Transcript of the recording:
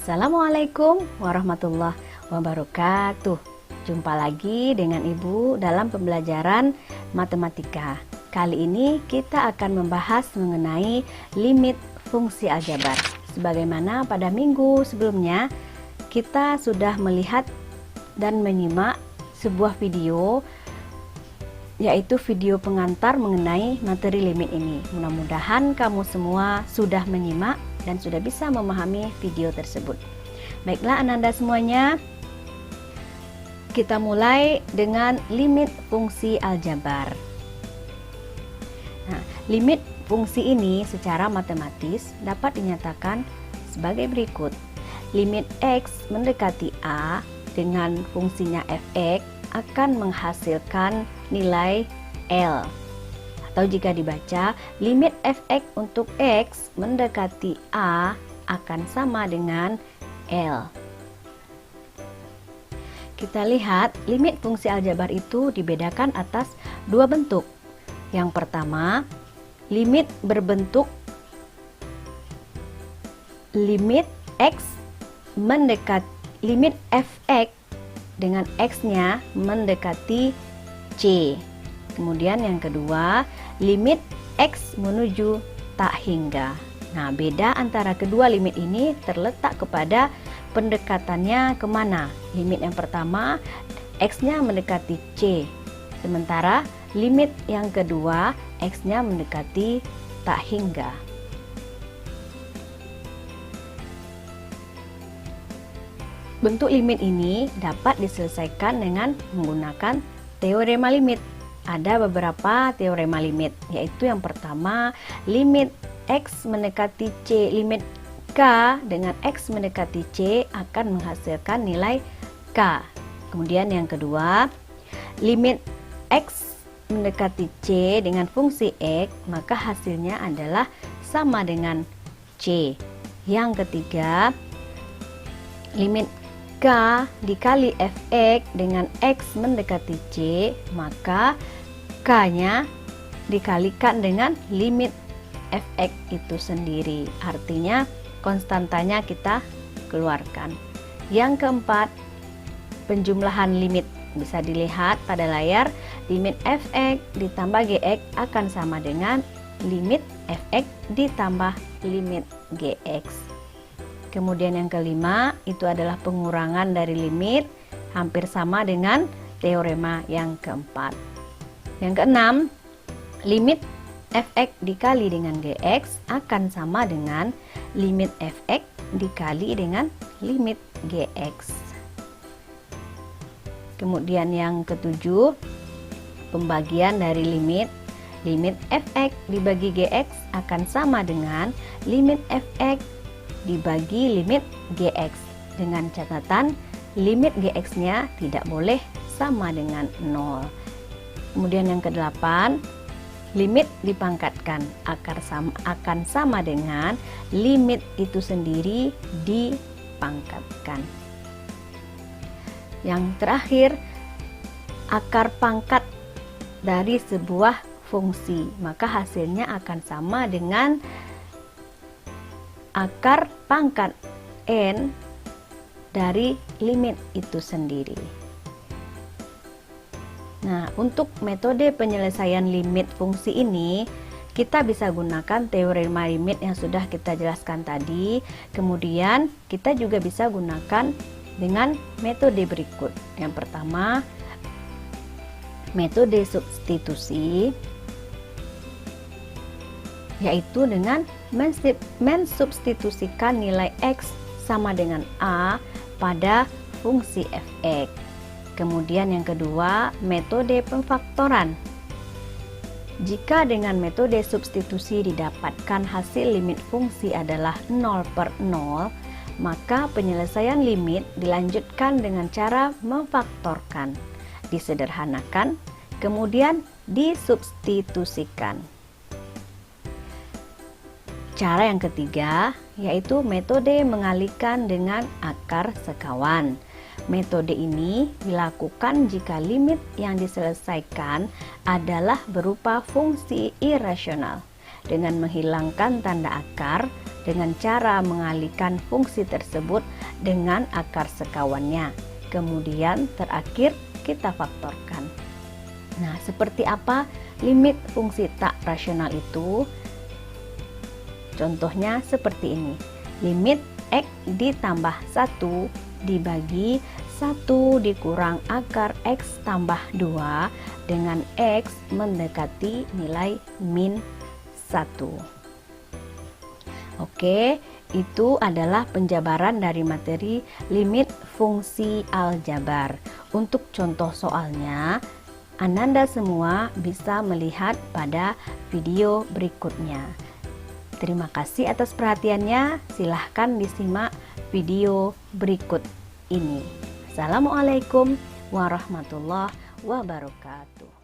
Assalamualaikum warahmatullahi wabarakatuh. Jumpa lagi dengan Ibu dalam pembelajaran matematika. Kali ini kita akan membahas mengenai limit fungsi aljabar. Sebagaimana pada minggu sebelumnya kita sudah melihat dan menyimak sebuah video, yaitu video pengantar mengenai materi limit ini. Mudah-mudahan kamu semua sudah menyimak dan sudah bisa memahami video tersebut. Baiklah Ananda semuanya, kita mulai dengan limit fungsi aljabar. Nah, limit fungsi ini secara matematis dapat dinyatakan sebagai berikut. Limit X mendekati A dengan fungsinya fx akan menghasilkan nilai L. Atau jika dibaca, limit fx untuk x mendekati A akan sama dengan L. Kita lihat limit fungsi aljabar itu dibedakan atas dua bentuk. Yang pertama, limit berbentuk limit x mendekati limit fx dengan x-nya mendekati C. Kemudian yang kedua, limit X menuju tak hingga. Nah, beda antara kedua limit ini terletak kepada pendekatannya kemana. Limit yang pertama, X-nya mendekati C. Sementara limit yang kedua, X-nya mendekati tak hingga. Bentuk limit ini dapat diselesaikan dengan menggunakan teorema limit. Ada beberapa teorema limit, yaitu yang pertama, limit X mendekati C, limit K dengan X mendekati C akan menghasilkan nilai K. Kemudian yang kedua, limit X mendekati C dengan fungsi X, maka hasilnya adalah sama dengan C. Yang ketiga, limit K dikali fx dengan x mendekati C, maka K-nya dikalikan dengan limit fx itu sendiri. Artinya konstantanya kita keluarkan. Yang keempat, penjumlahan limit. Bisa dilihat pada layar, limit fx ditambah gx akan sama dengan limit fx ditambah limit gx. Kemudian yang kelima, itu adalah pengurangan dari limit, hampir sama dengan teorema yang keempat. Yang keenam, limit fx dikali dengan gx akan sama dengan limit fx dikali dengan limit gx. Kemudian yang ketujuh, pembagian dari limit. Limit fx dibagi gx akan sama dengan limit fx dibagi limit gx, dengan catatan limit gx-nya tidak boleh sama dengan 0. Kemudian yang kedelapan, limit dipangkatkan akan sama dengan limit itu sendiri dipangkatkan. Yang terakhir, akar pangkat dari sebuah fungsi, maka hasilnya akan sama dengan akar pangkat n dari limit itu sendiri. Nah, untuk metode penyelesaian limit fungsi ini, kita bisa gunakan teorema limit yang sudah kita jelaskan tadi. Kemudian kita juga bisa gunakan dengan metode berikut. Yang pertama, metode substitusi, yaitu dengan mensubstitusikan nilai X sama dengan A pada fungsi fx. Kemudian yang kedua, metode pemfaktoran. Jika dengan metode substitusi didapatkan hasil limit fungsi adalah 0/0, maka penyelesaian limit dilanjutkan dengan cara memfaktorkan, disederhanakan, kemudian disubstitusikan. Cara yang ketiga, yaitu metode mengalihkan dengan akar sekawan. Metode ini dilakukan jika limit yang diselesaikan adalah berupa fungsi irasional. Dengan menghilangkan tanda akar, dengan cara mengalihkan fungsi tersebut dengan akar sekawannya. Kemudian terakhir kita faktorkan. Nah, seperti apa limit fungsi tak rasional itu? Contohnya seperti ini. Limit X ditambah 1 dibagi 1 dikurang akar X tambah 2 dengan X mendekati nilai min 1. Oke, itu adalah penjabaran dari materi limit fungsi aljabar. Untuk contoh soalnya, Ananda semua bisa melihat pada video berikutnya. Terima kasih atas perhatiannya. Silahkan disimak video berikut ini. Assalamualaikum warahmatullahi wabarakatuh.